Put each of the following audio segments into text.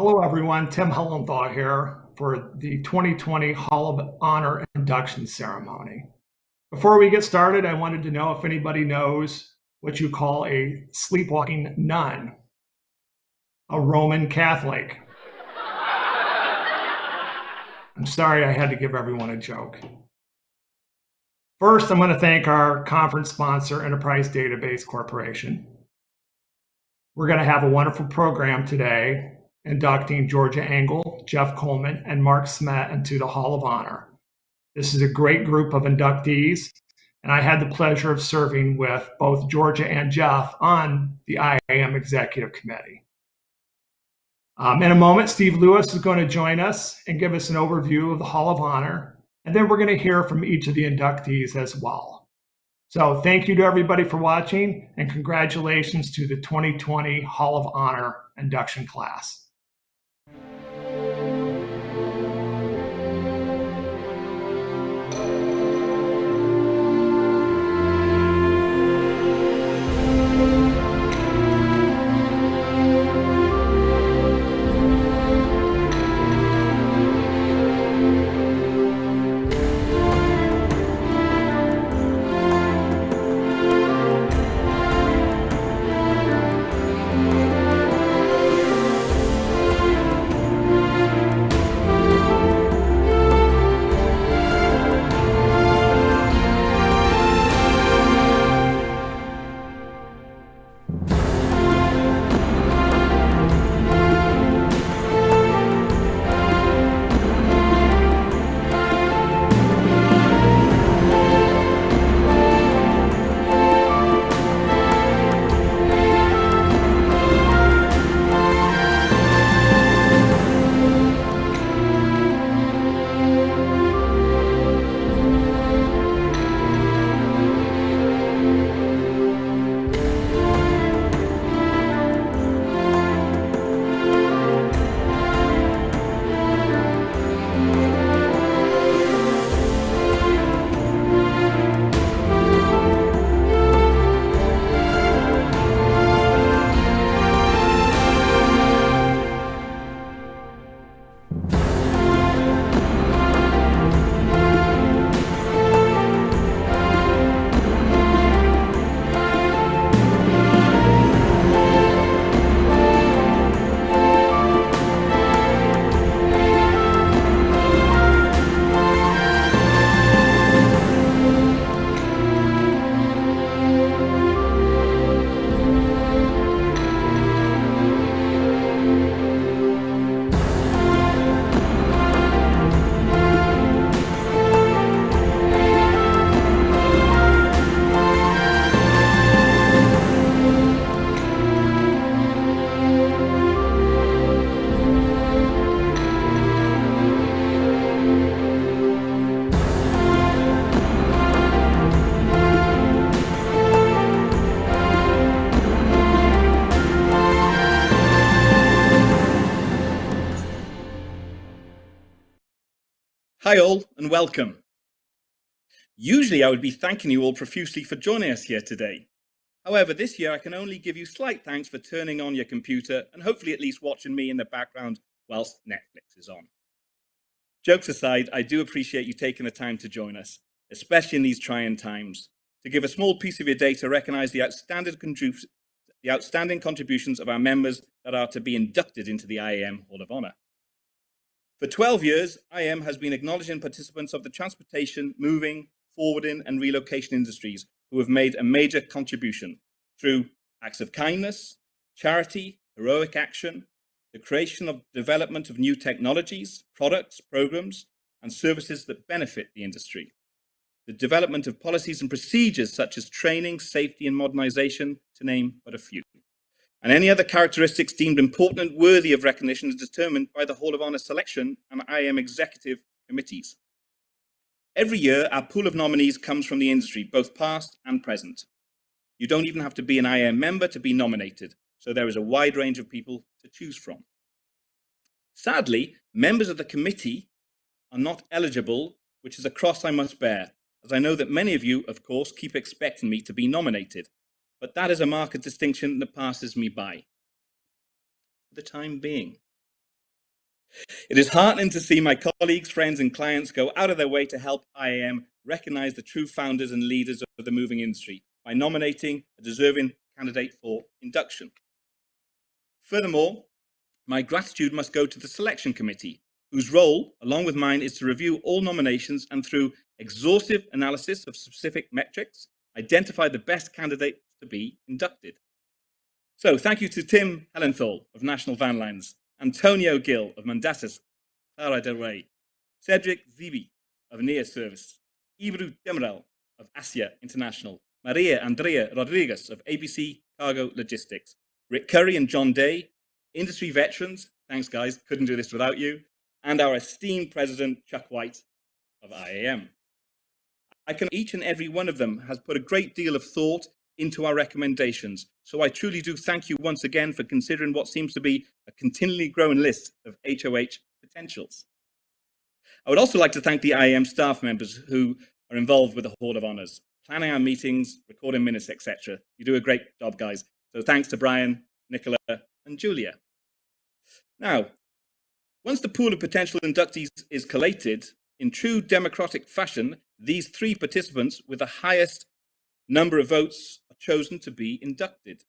Hello, everyone. Tim Hellenthal here for the 2020 Hall of Honor induction ceremony. Before we get started, I wanted to know if anybody knows what you call a sleepwalking nun, a Roman Catholic. I'm sorry I had to give everyone a joke. First, I'm going to thank our conference sponsor, Enterprise Database Corporation. We're going to have a wonderful program today, inducting Georgia Engel, Jeff Coleman, and Mark Smet into the Hall of Honor. This is a great group of inductees, and I had the pleasure of serving with both Georgia and Jeff on the IAM Executive Committee. In a moment, Steve Lewis is going to join us and give us an overview of the Hall of Honor, and then we're going to hear from each of the inductees as well. So thank you to everybody for watching, and congratulations to the 2020 Hall of Honor induction class. Hi all and welcome. Usually I would be thanking you all profusely for joining us here today. However, this year I can only give you slight thanks for turning on your computer and hopefully at least watching me in the background whilst Netflix is on. Jokes aside, I do appreciate you taking the time to join us, especially in these trying times, to give a small piece of your day to recognise the outstanding contributions of our members that are to be inducted into the IAM Hall of Honor. For 12 years, IAM has been acknowledging participants of the transportation, moving, forwarding, and relocation industries who have made a major contribution through acts of kindness, charity, heroic action, the creation of development of new technologies, products, programs, and services that benefit the industry, the development of policies and procedures such as training, safety, and modernization, to name but a few. And any other characteristics deemed important and worthy of recognition is determined by the Hall of Honor selection and IAM executive committees. Every year, our pool of nominees comes from the industry, both past and present. You don't even have to be an IAM member to be nominated, so there is a wide range of people to choose from. Sadly, members of the committee are not eligible, which is a cross I must bear, as I know that many of you, of course, keep expecting me to be nominated. But that is a marked distinction that passes me by for the time being. It is heartening to see my colleagues, friends, and clients go out of their way to help IAM recognize the true founders and leaders of the moving industry by nominating a deserving candidate for induction. Furthermore, my gratitude must go to the selection committee, whose role, along with mine, is to review all nominations and through exhaustive analysis of specific metrics, identify the best candidates to be inducted. So thank you to Tim Hellenthal of National Van Lines, Antonio Gill of Mandatus Clara del Rey, Cedric Zibi of NEA Service, Ibru Demirel of Asia International, Maria Andrea Rodriguez of ABC Cargo Logistics, Rick Curry and John Day, industry veterans, thanks guys, couldn't do this without you, and our esteemed president, Chuck White of IAM. Each and every one of them has put a great deal of thought into our recommendations, so I truly do thank you once again for considering what seems to be a continually growing list of HOH potentials. I would also like to thank the IAM staff members who are involved with the Hall of Honors, planning our meetings, recording minutes, etc. You do a great job, guys. So thanks to Brian, Nicola, and Julia. Now, once the pool of potential inductees is collated, in true democratic fashion, these 3 participants with the highest number of votes are chosen to be inducted,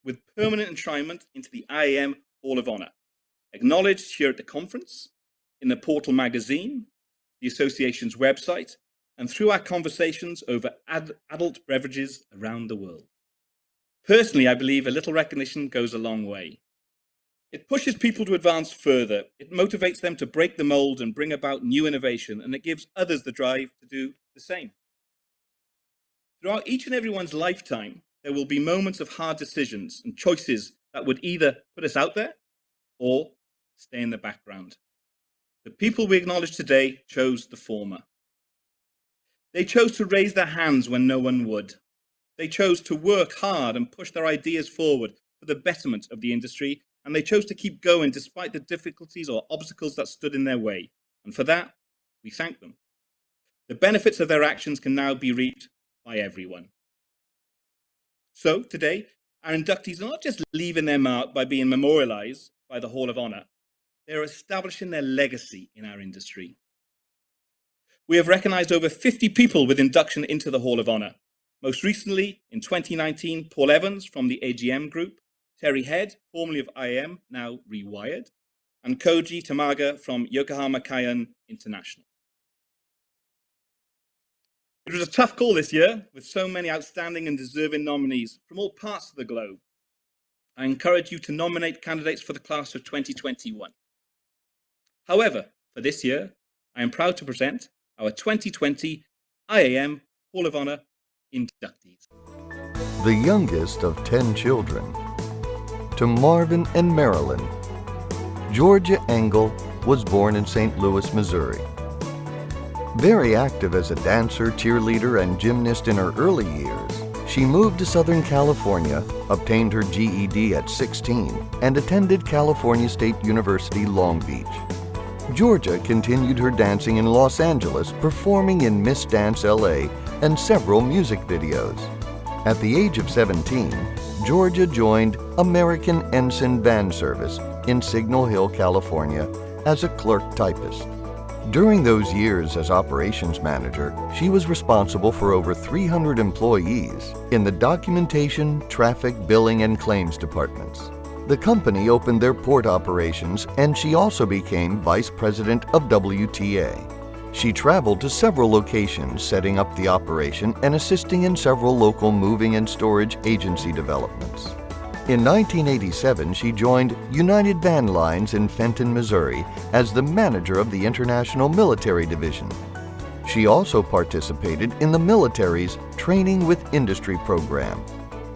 with permanent enshrinement into the IAM Hall of Honor, acknowledged here at the conference, in the Portal magazine, the association's website, and through our conversations over adult beverages around the world. Personally, I believe a little recognition goes a long way. It pushes people to advance further, it motivates them to break the mold and bring about new innovation, and it gives others the drive to do the same. Throughout each and everyone's lifetime, there will be moments of hard decisions and choices that would either put us out there or stay in the background. The people we acknowledge today chose the former. They chose to raise their hands when no one would. They chose to work hard and push their ideas forward for the betterment of the industry, and they chose to keep going despite the difficulties or obstacles that stood in their way. And for that, we thank them. The benefits of their actions can now be reaped by everyone. So today, our inductees are not just leaving their mark by being memorialized by the Hall of Honor, they are establishing their legacy in our industry. We have recognized over 50 people with induction into the Hall of Honor. Most recently, in 2019, Paul Evans from the AGM Group, Terry Head, formerly of IAM, now Rewired, and Koji Tamaga from Yokohama Kayan International. It was a tough call this year, with so many outstanding and deserving nominees from all parts of the globe. I encourage you to nominate candidates for the class of 2021. However, for this year, I am proud to present our 2020 IAM Hall of Honor inductees. The youngest of 10 children. To Marvin and Marilyn, Georgia Engel was born in St. Louis, Missouri. Very active as a dancer, cheerleader, and gymnast in her early years, she moved to Southern California, obtained her GED at 16, and attended California State University, Long Beach. Georgia continued her dancing in Los Angeles, performing in Miss Dance LA and several music videos. At the age of 17, Georgia joined American Ensign Van Service in Signal Hill, California, as a clerk typist. During those years as operations manager, she was responsible for over 300 employees in the documentation, traffic, billing, and claims departments. The company opened their port operations, and she also became vice president of WTA. She traveled to several locations, setting up the operation and assisting in several local moving and storage agency developments. In 1987, she joined United Van Lines in Fenton, Missouri, as the manager of the International Military Division. She also participated in the military's Training with Industry program.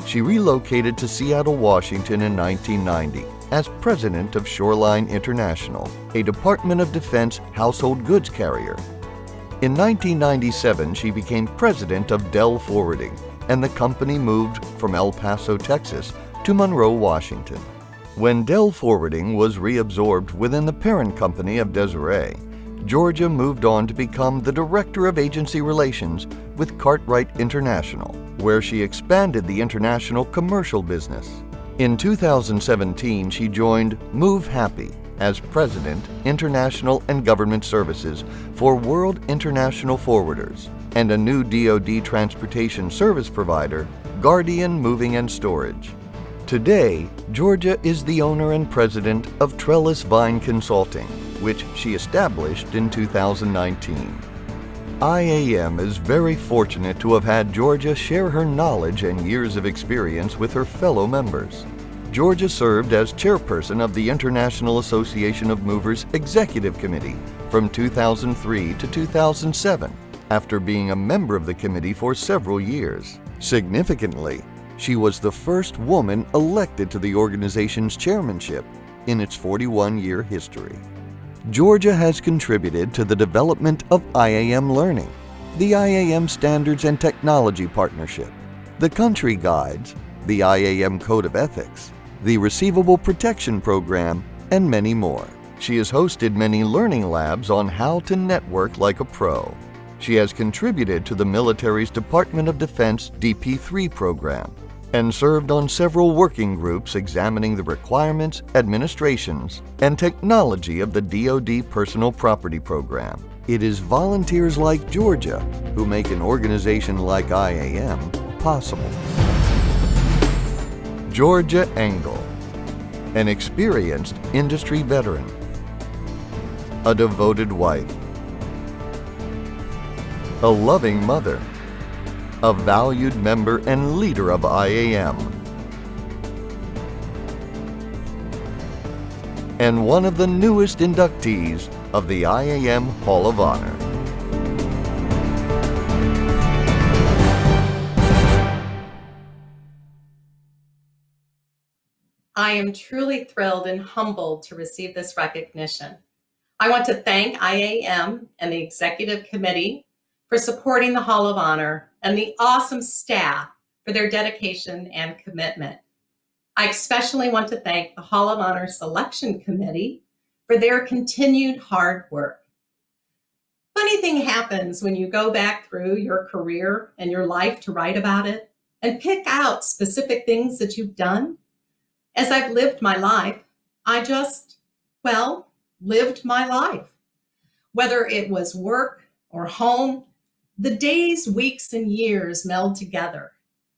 She relocated to Seattle, Washington in 1990 as president of Shoreline International, a Department of Defense household goods carrier. In 1997, she became president of Dell Forwarding, and the company moved from El Paso, Texas, to Monroe, Washington. When Dell Forwarding was reabsorbed within the parent company of Desiree, Georgia moved on to become the Director of Agency Relations with Cartwright International, where she expanded the international commercial business. In 2017, she joined Move Happy, as President, International and Government Services for World International Forwarders, and a new DoD transportation service provider, Guardian Moving and Storage. Today, Georgia is the owner and president of Trellis Vine Consulting, which she established in 2019. IAM is very fortunate to have had Georgia share her knowledge and years of experience with her fellow members. Georgia served as chairperson of the International Association of Movers Executive Committee from 2003 to 2007, after being a member of the committee for several years. Significantly, she was the first woman elected to the organization's chairmanship in its 41-year history. Georgia has contributed to the development of IAM Learning, the IAM Standards and Technology Partnership, the Country Guides, the IAM Code of Ethics, the Receivable Protection Program, and many more. She has hosted many learning labs on how to network like a pro. She has contributed to the military's Department of Defense DP3 program and served on several working groups examining the requirements, administrations, and technology of the DoD Personal Property Program. It is volunteers like Georgia who make an organization like IAM possible. Georgia Engel, an experienced industry veteran, a devoted wife, a loving mother, a valued member and leader of IAM, and one of the newest inductees of the IAM Hall of Honor. I am truly thrilled and humbled to receive this recognition. I want to thank IAM and the Executive Committee for supporting the Hall of Honor and the awesome staff for their dedication and commitment. I especially want to thank the Hall of Honor Selection Committee for their continued hard work. Funny thing happens when you go back through your career and your life to write about it and pick out specific things that you've done. As I've lived my life, I just, lived my life. Whether it was work or home, the days, weeks, and years meld together.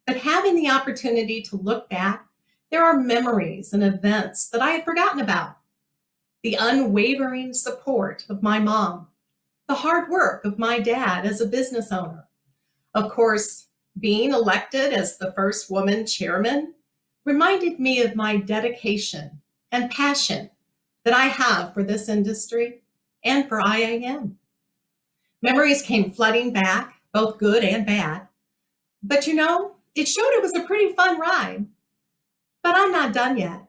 But having the opportunity to look back, there are memories and events that I had forgotten about. The unwavering support of my mom, the hard work of my dad as a business owner. Of course, being elected as the first woman chairman reminded me of my dedication and passion that I have for this industry and for IAM. Memories came flooding back, both good and bad. But it showed it was a pretty fun ride. But I'm not done yet.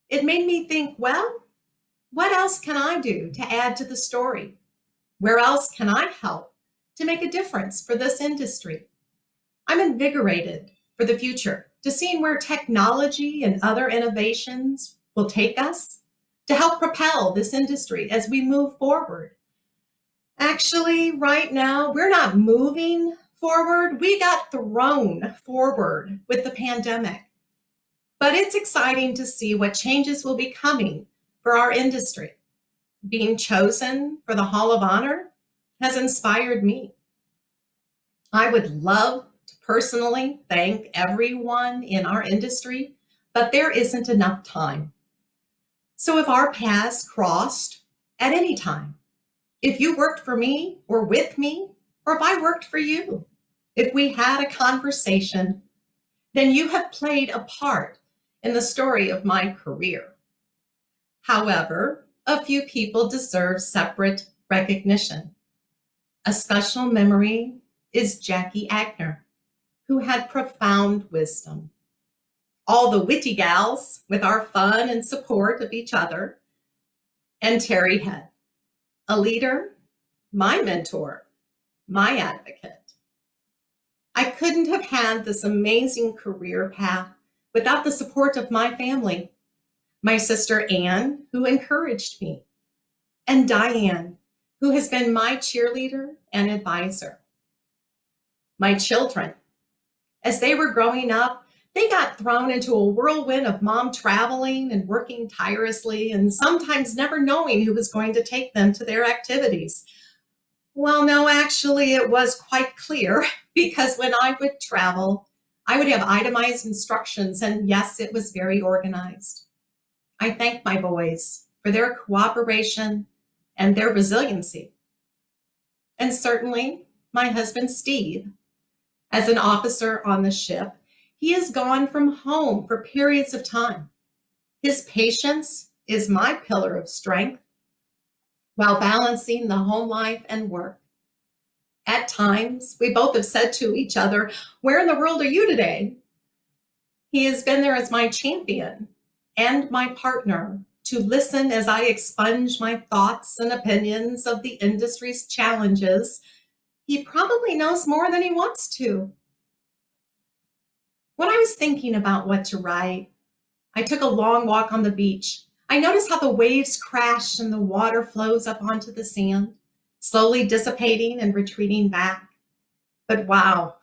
It made me think, what else can I do to add to the story? Where else can I help to make a difference for this industry? I'm invigorated for the future to seeing where technology and other innovations will take us to help propel this industry as we move forward. Actually, right now, we're not moving forward. We got thrown forward with the pandemic. But it's exciting to see what changes will be coming for our industry. Being chosen for the Hall of Honor has inspired me. I would love to personally thank everyone in our industry, but there isn't enough time. So if our paths crossed at any time, if you worked for me or with me, or if I worked for you, if we had a conversation, then you have played a part in the story of my career. However, a few people deserve separate recognition. A special memory is Jackie Agner, who had profound wisdom. All the witty gals with our fun and support of each other, and Terry Head, a leader, my mentor, my advocate. I couldn't have had this amazing career path without the support of my family, my sister Anne, who encouraged me, and Diane, who has been my cheerleader and advisor. My children, as they were growing up, They got thrown into a whirlwind of mom traveling and working tirelessly and sometimes never knowing who was going to take them to their activities. Well, no, actually, it was quite clear because when I would travel, I would have itemized instructions, and yes, it was very organized. I thank my boys for their cooperation and their resiliency. And certainly, my husband, Steve, as an officer on the ship, he is gone from home for periods of time. His patience is my pillar of strength while balancing the home life and work. At times, we both have said to each other, "Where in the world are you today?" He has been there as my champion and my partner to listen as I expunge my thoughts and opinions of the industry's challenges. He probably knows more than he wants to. When I was thinking about what to write, I took a long walk on the beach. I noticed how the waves crash and the water flows up onto the sand, slowly dissipating and retreating back. But wow,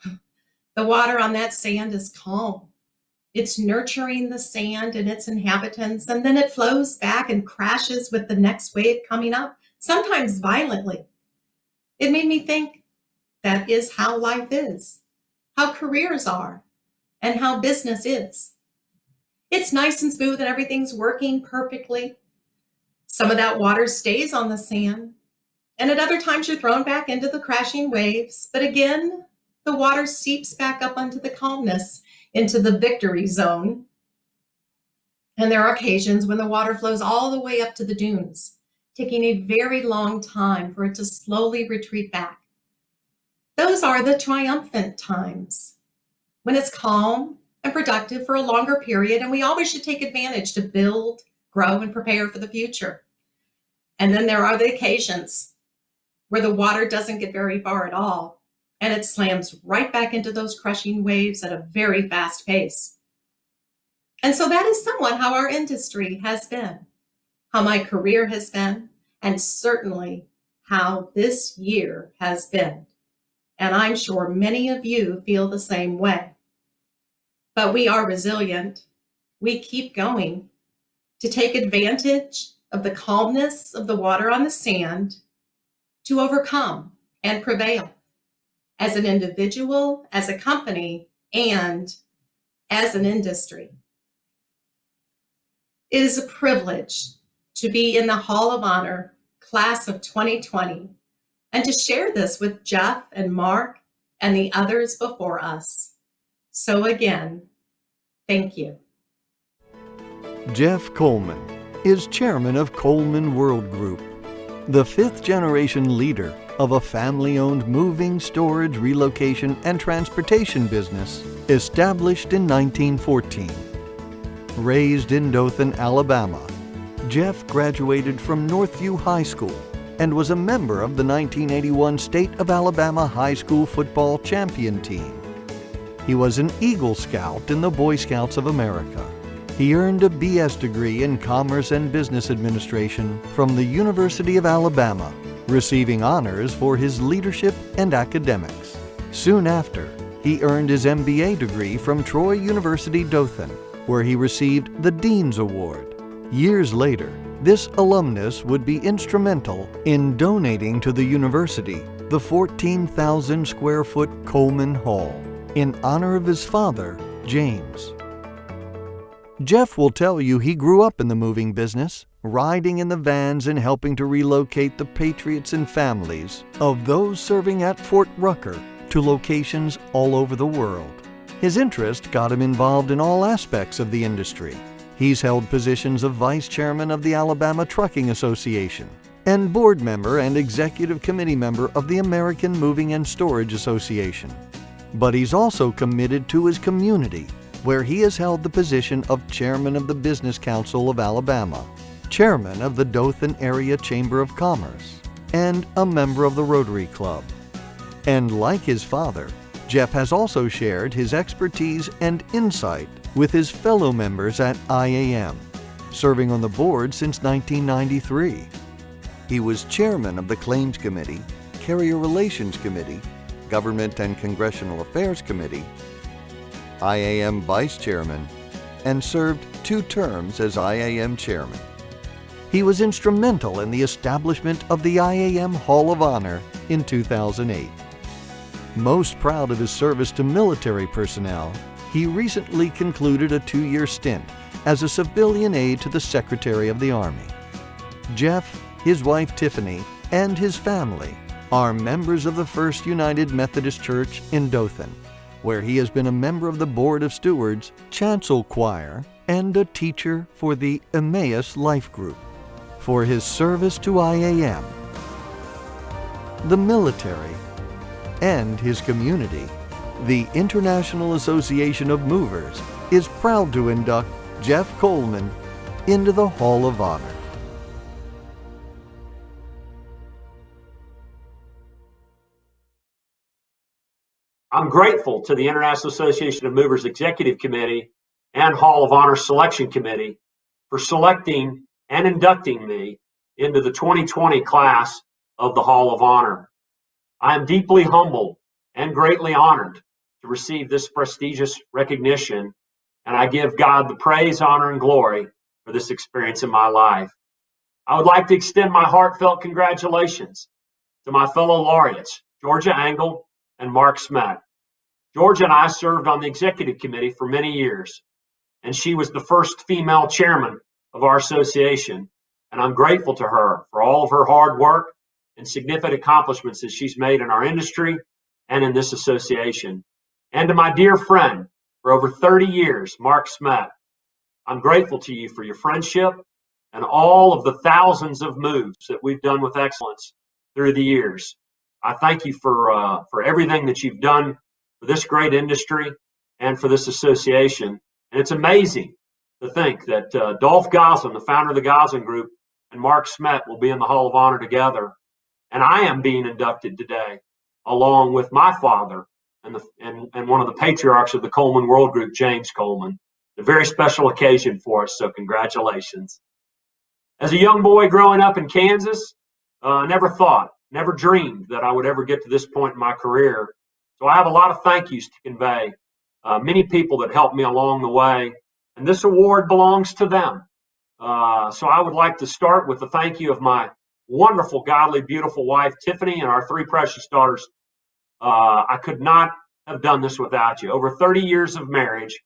the water on that sand is calm. It's nurturing the sand and its inhabitants, and then it flows back and crashes with the next wave coming up, sometimes violently. It made me think that is how life is, how careers are, and how business is. It's nice and smooth and everything's working perfectly. Some of that water stays on the sand, and at other times you're thrown back into the crashing waves. But again, the water seeps back up onto the calmness, into the victory zone. And there are occasions when the water flows all the way up to the dunes, taking a very long time for it to slowly retreat back. Those are the triumphant times, when it's calm and productive for a longer period, and we always should take advantage to build, grow, and prepare for the future. And then there are the occasions where the water doesn't get very far at all, and it slams right back into those crushing waves at a very fast pace. And so that is somewhat how our industry has been, how my career has been, and certainly how this year has been. And I'm sure many of you feel the same way. But we are resilient. We keep going to take advantage of the calmness of the water on the sand to overcome and prevail as an individual, as a company, and as an industry. It is a privilege to be in the Hall of Honor class of 2020 and to share this with Jeff and Mark and the others before us. So again, thank you. Jeff Coleman is chairman of Coleman World Group, the fifth-generation leader of a family-owned moving, storage, relocation, and transportation business established in 1914. Raised in Dothan, Alabama, Jeff graduated from Northview High School and was a member of the 1981 State of Alabama High School football champion team. He was an Eagle Scout in the Boy Scouts of America. He earned a BS degree in Commerce and Business Administration from the University of Alabama, receiving honors for his leadership and academics. Soon after, he earned his MBA degree from Troy University, Dothan, where he received the Dean's Award. Years later, this alumnus would be instrumental in donating to the university the 14,000 square foot Coleman Hall in honor of his father, James. Jeff will tell you he grew up in the moving business, riding in the vans and helping to relocate the patriots and families of those serving at Fort Rucker to locations all over the world. His interest got him involved in all aspects of the industry. He's held positions of vice chairman of the Alabama Trucking Association and board member and executive committee member of the American Moving and Storage Association. But he's also committed to his community, where he has held the position of chairman of the Business Council of Alabama, chairman of the Dothan Area Chamber of Commerce, and a member of the Rotary Club. And like his father, Jeff has also shared his expertise and insight with his fellow members at IAM, serving on the board since 1993. He was chairman of the Claims Committee, Carrier Relations Committee, Government and Congressional Affairs Committee, IAM Vice Chairman, and served 2 terms as IAM Chairman. He was instrumental in the establishment of the IAM Hall of Honor in 2008. Most proud of his service to military personnel, he recently concluded a 2-year stint as a civilian aide to the Secretary of the Army. Jeff, his wife Tiffany, and his family are members of the First United Methodist Church in Dothan, where he has been a member of the Board of Stewards, Chancel Choir, and a teacher for the Emmaus Life Group. For his service to IAM, the military, and his community, the International Association of Movers is proud to induct Jeff Coleman into the Hall of Honor. I'm grateful to the International Association of Movers Executive Committee and Hall of Honor Selection Committee for selecting and inducting me into the 2020 class of the Hall of Honor. I am deeply humbled and greatly honored to receive this prestigious recognition, and I give God the praise, honor, and glory for this experience in my life. I would like to extend my heartfelt congratulations to my fellow laureates, Georgia Angle and Mark Smet. Georgia and I served on the executive committee for many years, and she was the first female chairman of our association, and I'm grateful to her for all of her hard work and significant accomplishments that she's made in our industry and in this association. And to my dear friend for over 30 years, Mark Smet, I'm grateful to you for your friendship and all of the thousands of moves that we've done with excellence through the years. I thank you for everything that you've done for this great industry and for this association. And it's amazing to think that Dolph Goslin, the founder of the Goslin Group, and Mark Smet will be in the Hall of Honor together. And I am being inducted today, along with my father and one of the patriarchs of the Coleman World Group, James Coleman. A very special occasion for us, so congratulations. As a young boy growing up in Kansas, never dreamed that I would ever get to this point in my career. So I have a lot of thank yous to convey. Many people that helped me along the way, and this award belongs to them. So I would like to start with the thank you of my wonderful, godly, beautiful wife, Tiffany, and our 3 precious daughters. I could not have done this without you. Over 30 years of marriage,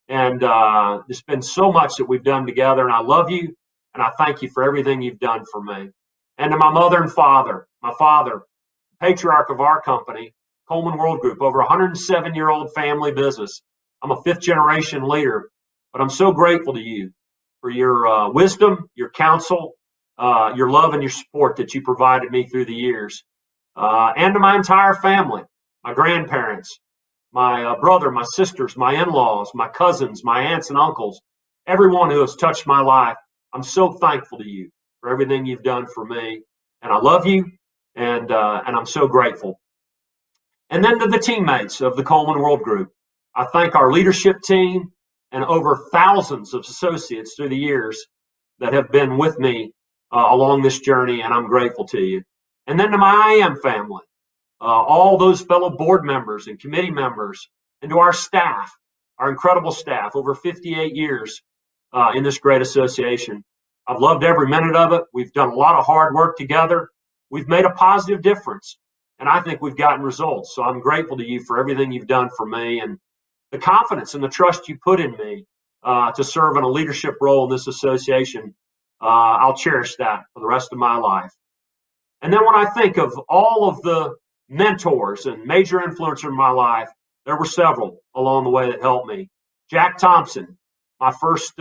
and there's been so much that we've done together, and I love you, and I thank you for everything you've done for me. And to my mother and father, my father, patriarch of our company, Coleman World Group, over 107-year-old family business. I'm a 5th-generation leader, but I'm so grateful to you for your wisdom, your counsel, your love, and your support that you provided me through the years. And to my entire family, my grandparents, my brother, my sisters, my in-laws, my cousins, my aunts and uncles, everyone who has touched my life. I'm so thankful to you for everything you've done for me, and I love you, and I'm so grateful. And then to the teammates of the Coleman World Group, I thank our leadership team and over thousands of associates through the years that have been with me along this journey, and I'm grateful to you. And then to my IAM family, all those fellow board members and committee members, and to our staff, our incredible staff, over 58 years in this great association. I've loved every minute of it. We've done a lot of hard work together. We've made a positive difference, and I think we've gotten results. So I'm grateful to you for everything you've done for me and the confidence and the trust you put in me to serve in a leadership role in this association. I'll cherish that for the rest of my life. And then when I think of all of the mentors and major influencers in my life, there were several along the way that helped me. Jack Thompson, my first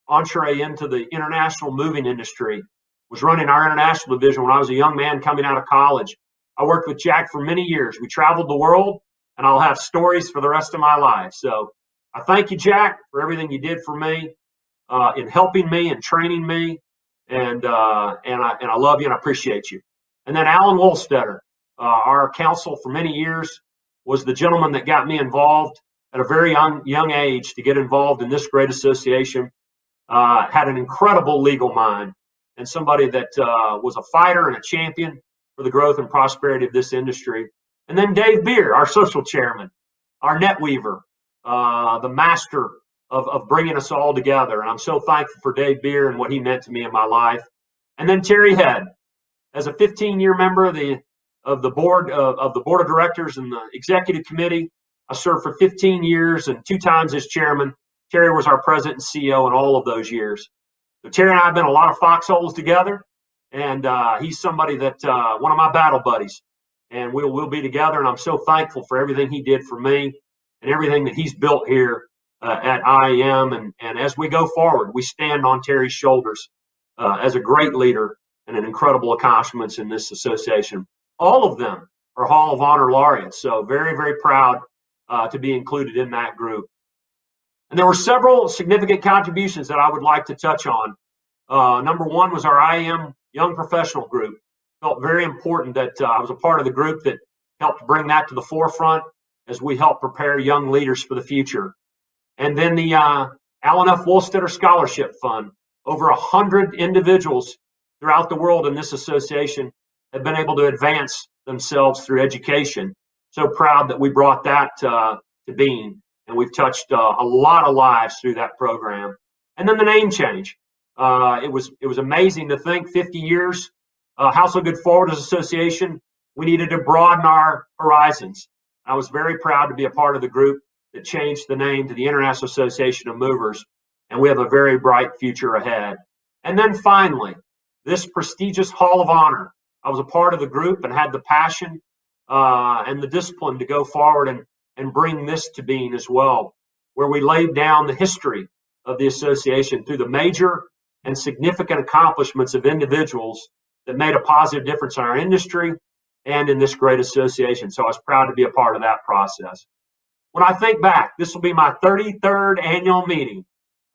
entree into the international moving industry, was running our international division when I was a young man coming out of college. I worked with Jack for many years. We traveled the world, and I'll have stories for the rest of my life. So I thank you, Jack, for everything you did for me in helping me and training me, and I love you and I appreciate you. And then Alan Wolstetter, our counsel for many years, was the gentleman that got me involved at a very young age to get involved in this great association. Had an incredible legal mind and somebody that was a fighter and a champion for the growth and prosperity of this industry. And then Dave Beer, our social chairman, our net weaver, the master of bringing us all together. And I'm so thankful for Dave Beer and what he meant to me in my life. And then Terry Head, as a 15-year member of the board of directors and the executive committee. I served for 15 years and 2 times as chairman. Terry was our president and CEO in all of those years. So Terry and I have been a lot of foxholes together, and he's somebody that one of my battle buddies, and we'll be together. And I'm so thankful for everything he did for me and everything that he's built here at IAM. And as we go forward, we stand on Terry's shoulders as a great leader and an incredible accomplishments in this association. All of them are Hall of Honor laureates, so very, very proud to be included in that group. And there were several significant contributions that I would like to touch on. Number one was our IAM Young Professional Group. Felt very important that I was a part of the group that helped bring that to the forefront as we help prepare young leaders for the future. And then the Alan F. Woolstetter Scholarship Fund. Over 100 individuals throughout the world in this association have been able to advance themselves through education. So proud that we brought that to being, and we've touched a lot of lives through that program. And then the name change. It was amazing to think 50 years, Household Good Forwarders Association, we needed to broaden our horizons. I was very proud to be a part of the group that changed the name to the International Association of Movers, and we have a very bright future ahead. And then finally, this prestigious Hall of Honor. I was a part of the group and had the passion and the discipline to go forward and bring this to being as well, where we laid down the history of the association through the major and significant accomplishments of individuals that made a positive difference in our industry and in this great association. So I was proud to be a part of that process. When I think back, this will be my 33rd annual meeting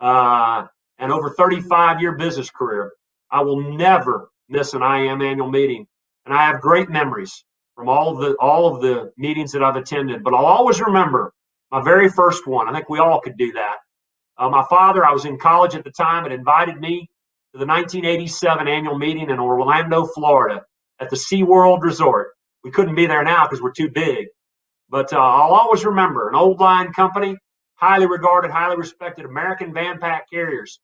and over 35-year business career. I will never miss an IAM annual meeting, and I have great memories from all of the meetings that I've attended. But I'll always remember my very first one. I think we all could do that. My father, I was in college at the time, had invited me to the 1987 annual meeting in Orlando, Florida, at the SeaWorld Resort. We couldn't be there now because we're too big. But I'll always remember an old line company, highly regarded, highly respected American van pack carriers,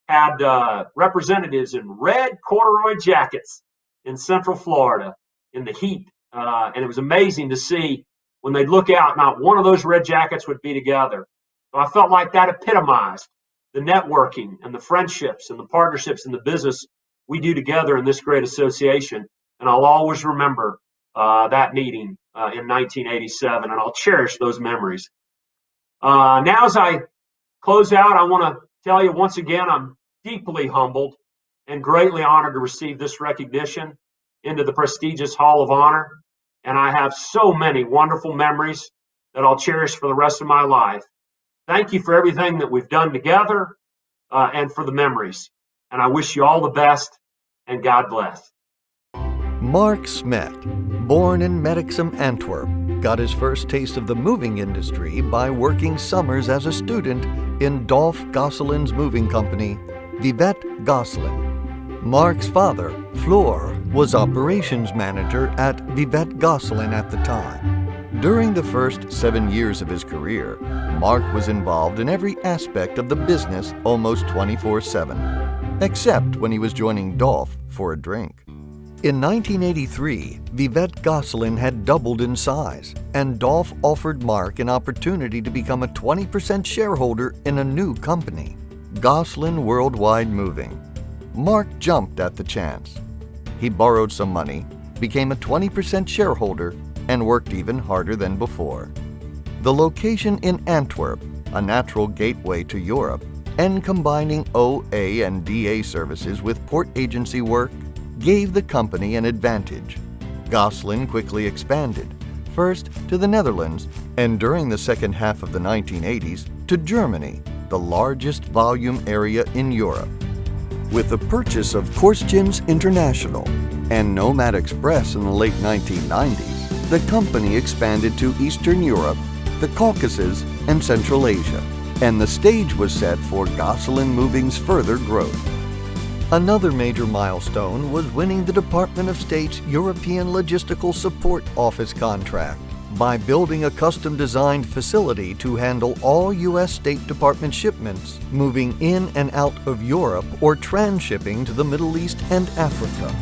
had representatives in red corduroy jackets in Central Florida in the heat. And it was amazing to see when they'd look out, not one of those red jackets would be together. So I felt like that epitomized the networking and the friendships and the partnerships and the business we do together in this great association. And I'll always remember that meeting in 1987, and I'll cherish those memories. Now, as I close out, I want to tell you once again, I'm deeply humbled and greatly honored to receive this recognition into the prestigious Hall of Honor. And I have so many wonderful memories that I'll cherish for the rest of my life. Thank you for everything that we've done together and for the memories. And I wish you all the best, and God bless. Mark Smet, born in Medixum, Antwerp, got his first taste of the moving industry by working summers as a student in Dolph Gosselin's moving company, Vivette Gosselin. Mark's father, Floor, was operations manager at Vivette Gosselin at the time. During the first 7 years of his career, Mark was involved in every aspect of the business almost 24/7, except when he was joining Dolph for a drink. In 1983, Vivette Gosselin had doubled in size, and Dolph offered Mark an opportunity to become a 20% shareholder in a new company, Gosselin Worldwide Moving. Mark jumped at the chance. He borrowed some money, became a 20% shareholder, and worked even harder than before. The location in Antwerp, a natural gateway to Europe, and combining OA and DA services with port agency work gave the company an advantage. Gosselin quickly expanded, first to the Netherlands, and during the second half of the 1980s to Germany, the largest volume area in Europe. With the purchase of Korstjens International and Nomad Express in the late 1990s, the company expanded to Eastern Europe, the Caucasus, and Central Asia, and the stage was set for Gosselin Moving's further growth. Another major milestone was winning the Department of State's European Logistical Support Office contract, by building a custom-designed facility to handle all U.S. State Department shipments moving in and out of Europe or transshipping to the Middle East and Africa.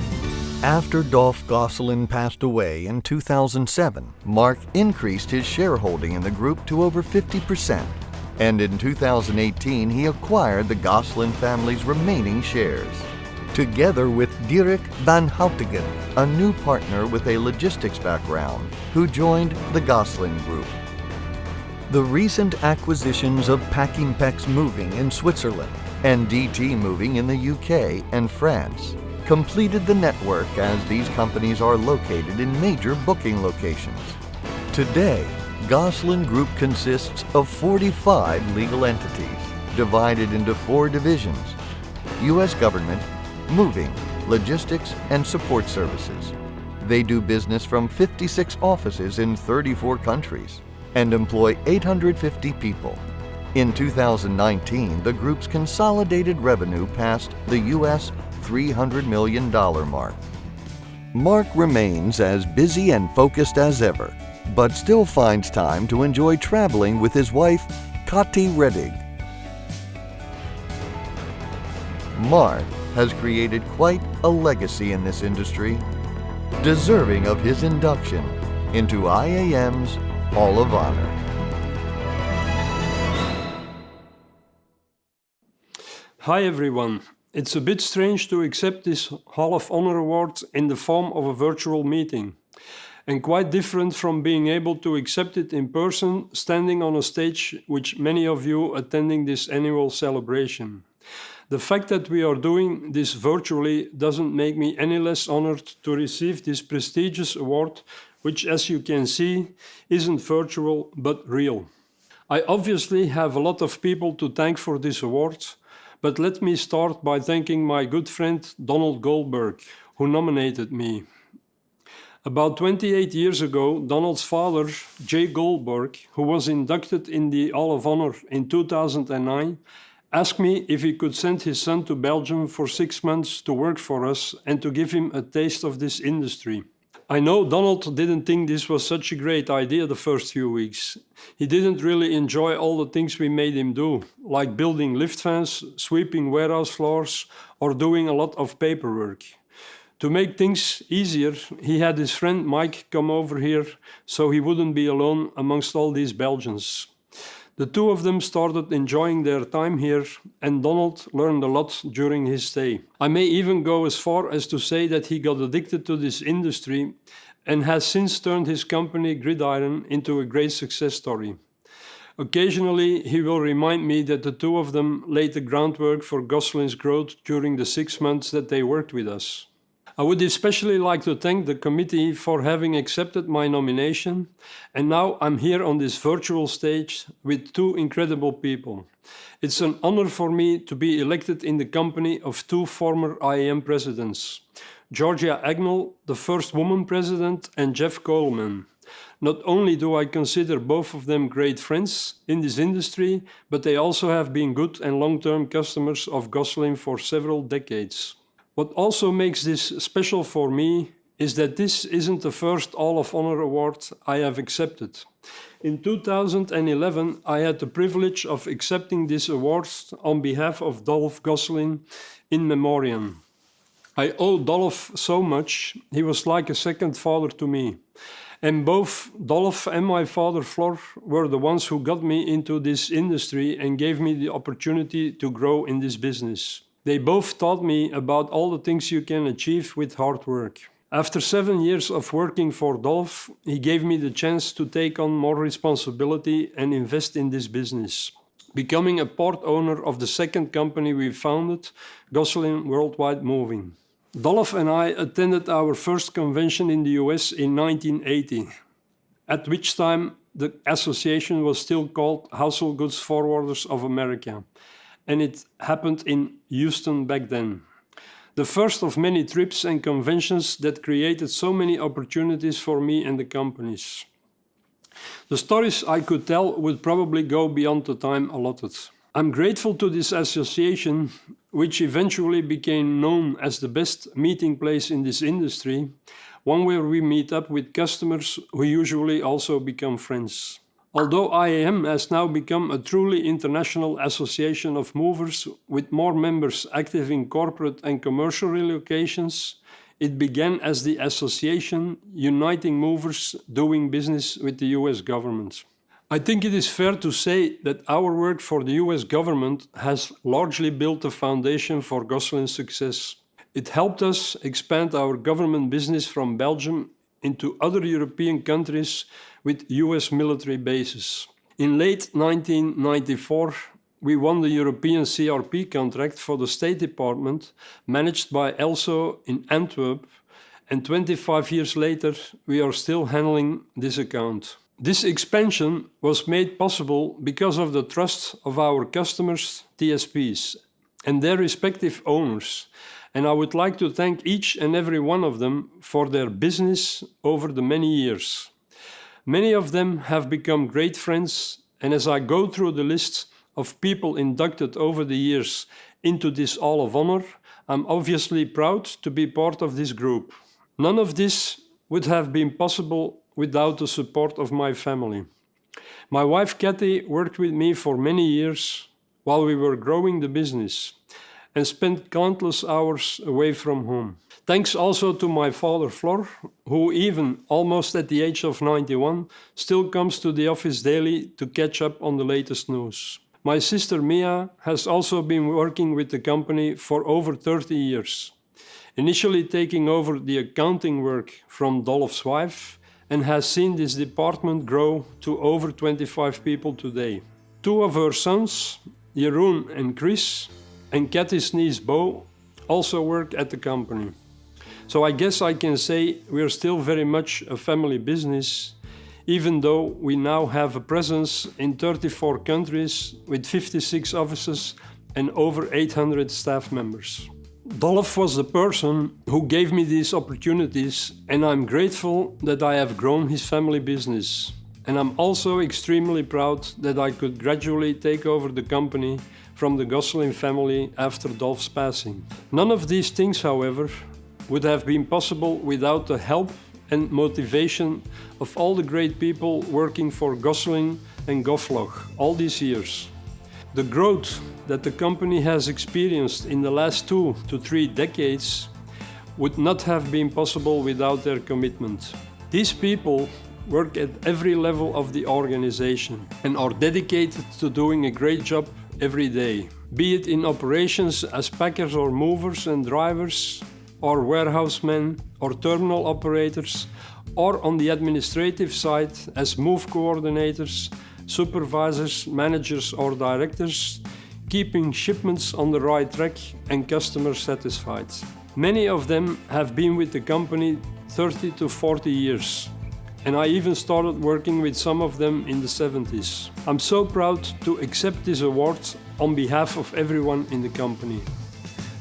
After Dolph Gosselin passed away in 2007, Mark increased his shareholding in the group to over 50%, and in 2018 he acquired the Gosselin family's remaining shares. Together with Dirk van Houtingen, a new partner with a logistics background, who joined the Gosselin Group. The recent acquisitions of Packingpex Moving in Switzerland and DT Moving in the UK and France completed the network, as these companies are located in major booking locations. Today, Gosselin Group consists of 45 legal entities, divided into 4 divisions: U.S. government, moving, logistics, and support services. They do business from 56 offices in 34 countries and employ 850 people. In 2019, the group's consolidated revenue passed the U.S. $300 million mark. Mark remains as busy and focused as ever, but still finds time to enjoy traveling with his wife, Kati Reddig. Mark has created quite a legacy in this industry, deserving of his induction into IAM's Hall of Honor. Hi everyone. It's a bit strange to accept this Hall of Honor award in the form of a virtual meeting, and quite different from being able to accept it in person, standing on a stage with many of you attending this annual celebration. The fact that we are doing this virtually doesn't make me any less honored to receive this prestigious award, which, as you can see, isn't virtual but real. I obviously have a lot of people to thank for this award, but let me start by thanking my good friend Donald Goldberg, who nominated me. About 28 years ago, Donald's father, Jay Goldberg, who was inducted in the Hall of Honor in 2009, asked me if he could send his son to Belgium for 6 months to work for us and to give him a taste of this industry. I know Donald didn't think this was such a great idea the first few weeks. He didn't really enjoy all the things we made him do, like building lift fans, sweeping warehouse floors, or doing a lot of paperwork. To make things easier, he had his friend Mike come over here so he wouldn't be alone amongst all these Belgians. The two of them started enjoying their time here, and Donald learned a lot during his stay. I may even go as far as to say that he got addicted to this industry and has since turned his company Gridiron into a great success story. Occasionally, he will remind me that the two of them laid the groundwork for Gosselin's growth during the 6 months that they worked with us. I would especially like to thank the committee for having accepted my nomination, and now I'm here on this virtual stage with two incredible people. It's an honor for me to be elected in the company of two former IAM presidents, Georgia Agnell, the first woman president, and Jeff Coleman. Not only do I consider both of them great friends in this industry, but they also have been good and long-term customers of Gosselin for several decades. What also makes this special for me is that this isn't the first Hall of Honor award I have accepted. In 2011, I had the privilege of accepting this award on behalf of Dolph Gosselin in memoriam. I owe Dolph so much. He was like a second father to me. And both Dolph and my father Flor were the ones who got me into this industry and gave me the opportunity to grow in this business. They both taught me about all the things you can achieve with hard work. After 7 years of working for Dolph, he gave me the chance to take on more responsibility and invest in this business, becoming a part owner of the second company we founded, Gosselin Worldwide Moving. Dolph and I attended our first convention in the US in 1980, at which time the association was still called Household Goods Forwarders of America, and it happened in Houston back then. The first of many trips and conventions that created so many opportunities for me and the companies. The stories I could tell would probably go beyond the time allotted. I'm grateful to this association, which eventually became known as the best meeting place in this industry, one where we meet up with customers who usually also become friends. Although IAM has now become a truly international association of movers with more members active in corporate and commercial relocations, it began as the association uniting movers doing business with the US government. I think it is fair to say that our work for the US government has largely built the foundation for Gosselin's success. It helped us expand our government business from Belgium into other European countries with US military bases. In late 1994, we won the European CRP contract for the State Department, managed by ELSO in Antwerp, and 25 years later, we are still handling this account. This expansion was made possible because of the trust of our customers, TSPs, and their respective owners, and I would like to thank each and every one of them for their business over the many years. Many of them have become great friends, and as I go through the list of people inducted over the years into this Hall of Honor, I'm obviously proud to be part of this group. None of this would have been possible without the support of my family. My wife Kathy worked with me for many years while we were growing the business and spent countless hours away from home. Thanks also to my father Flor, who even almost at the age of 91 still comes to the office daily to catch up on the latest news. My sister Mia has also been working with the company for over 30 years, initially taking over the accounting work from Dolph's wife, and has seen this department grow to over 25 people today. Two of her sons, Jeroen and Chris, and Kathy's niece Bo, also work at the company. So I guess I can say we are still very much a family business, even though we now have a presence in 34 countries with 56 offices and over 800 staff members. Dolph was the person who gave me these opportunities, and I'm grateful that I have grown his family business. And I'm also extremely proud that I could gradually take over the company from the Gosselin family after Dolph's passing. None of these things, however, would have been possible without the help and motivation of all the great people working for Gosselin and Gofloch all these years. The growth that the company has experienced in the last 2 to 3 decades would not have been possible without their commitment. These people work at every level of the organization and are dedicated to doing a great job every day, be it in operations as packers or movers and drivers, or warehousemen or terminal operators, or on the administrative side as move coordinators, supervisors, managers or directors, keeping shipments on the right track and customers satisfied. Many of them have been with the company 30 to 40 years, and I even started working with some of them in the 70s. I'm so proud to accept this award on behalf of everyone in the company.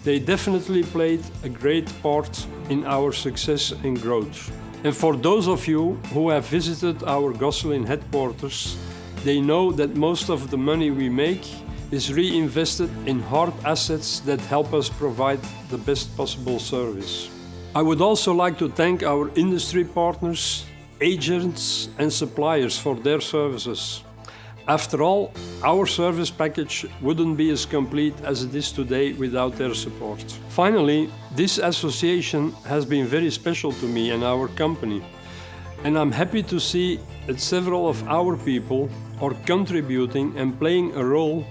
They definitely played a great part in our success and growth. And for those of you who have visited our Gosselin headquarters, they know that most of the money we make is reinvested in hard assets that help us provide the best possible service. I would also like to thank our industry partners, agents and suppliers for their services. After all, our service package wouldn't be as complete as it is today without their support. Finally, this association has been very special to me and our company, and I'm happy to see that several of our people are contributing and playing a role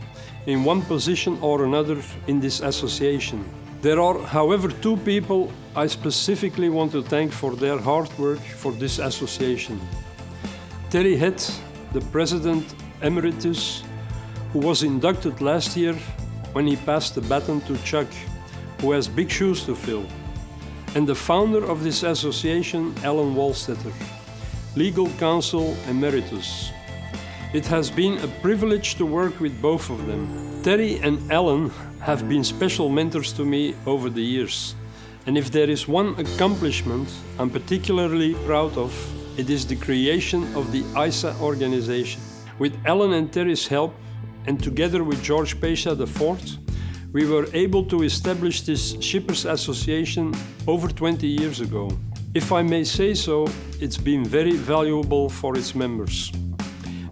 in one position or another in this association. There are, however, 2 people I specifically want to thank for their hard work for this association. Terry Head, the President Emeritus, who was inducted last year when he passed the baton to Chuck, who has big shoes to fill. And the founder of this association, Alan Wallstetter, Legal Counsel Emeritus. It has been a privilege to work with both of them. Terry and Alan have been special mentors to me over the years. And if there is one accomplishment I'm particularly proud of, it is the creation of the ISA organization. With Alan and Terry's help, and together with George Pesha IV, we were able to establish this Shippers Association over 20 years ago. If I may say so, it's been very valuable for its members.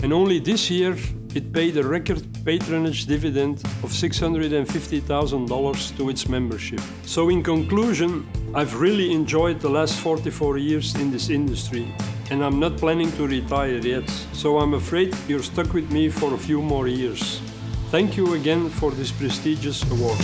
And only this year, it paid a record patronage dividend of $650,000 to its membership. So in conclusion, I've really enjoyed the last 44 years in this industry, and I'm not planning to retire yet, so I'm afraid you're stuck with me for a few more years. Thank you again for this prestigious award.